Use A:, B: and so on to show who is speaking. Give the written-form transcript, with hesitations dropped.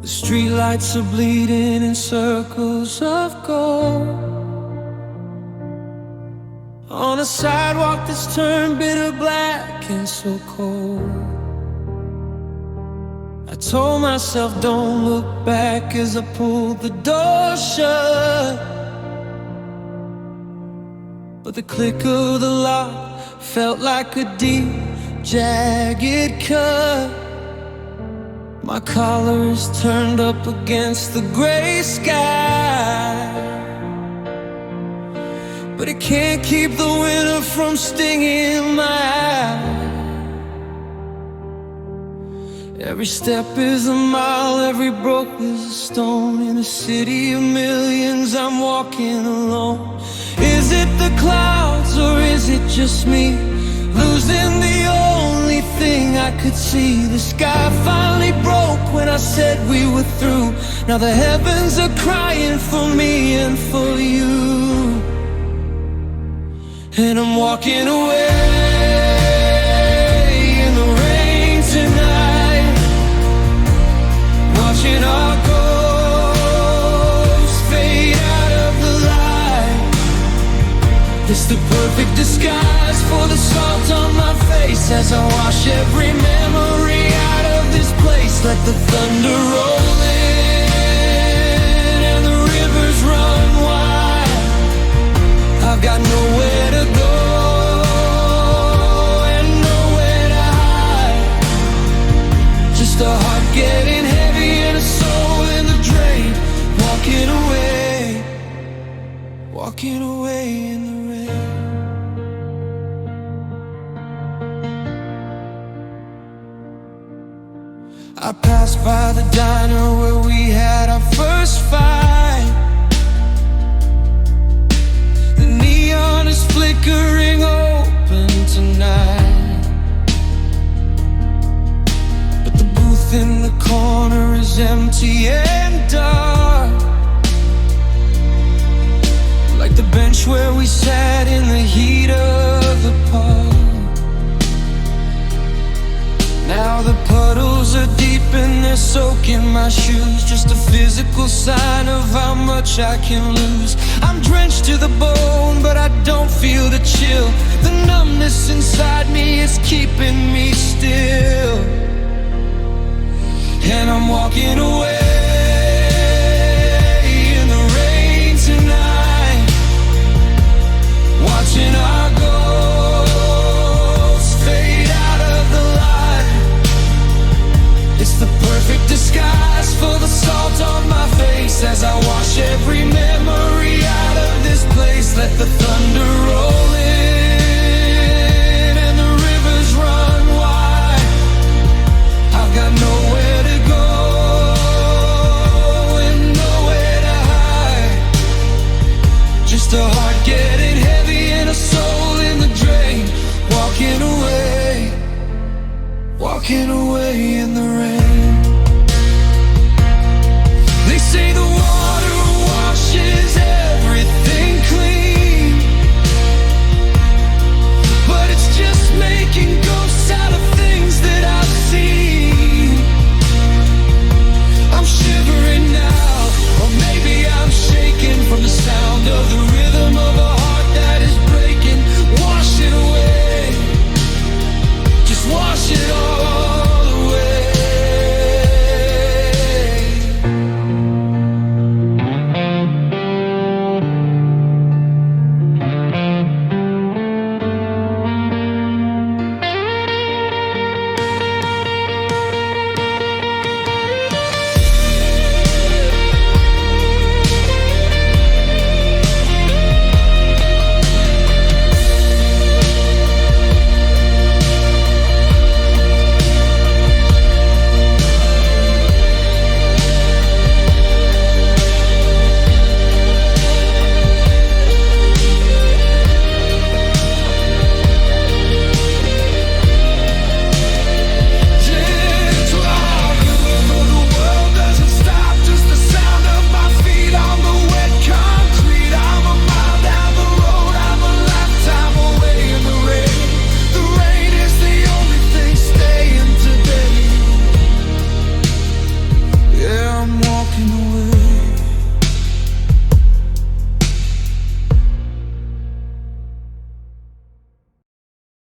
A: The streetlights are bleeding in circles of gold on a sidewalk that's turned bitter black and so cold. I told myself don't look back as I pulled the door shut, but the click of the lock felt like a deep, jagged cut. My collar is turned up against the gray sky, but it can't keep the winter from stinging my eye. Every step is a mile, every brook is a stone. In a city of millions, I'm walking alone. Is it the clouds or is it just me, losing the only thing I could see? The sky finally broke when I said we were through. Now the heavens are crying for me and for you, and I'm walking away in the rain tonight, watching our ghosts fade out of the light. It's the perfect disguise for the salt on my face as I wash every memory out of this place. Let the thunder roll in and the rivers run wide. I've got nowhere to go and nowhere to hide. Just a heart getting heavy and a soul in the drain. Walking away in the rain. I passed by the diner where we had our first fight. The neon is flickering open tonight, but the booth in the corner is empty and dark, like the bench where we sat in the heat of the park. Now the puddles are deep and they're soaking my shoes, just a physical sign of how much I can lose. I'm drenched to the bone, but I don't feel the chill. The numbness inside me is keeping me still, and I'm walking away in the rain tonight, watching our ghosts fade out of the light. It's the perfect disguise for the salt on my face as I wash every memory out of this place. Let the thunder roll in and the rivers run wide. I've got nowhere to go and nowhere to hide. Just a heart getting heavy and a soul in the drain. Walking away in the rain.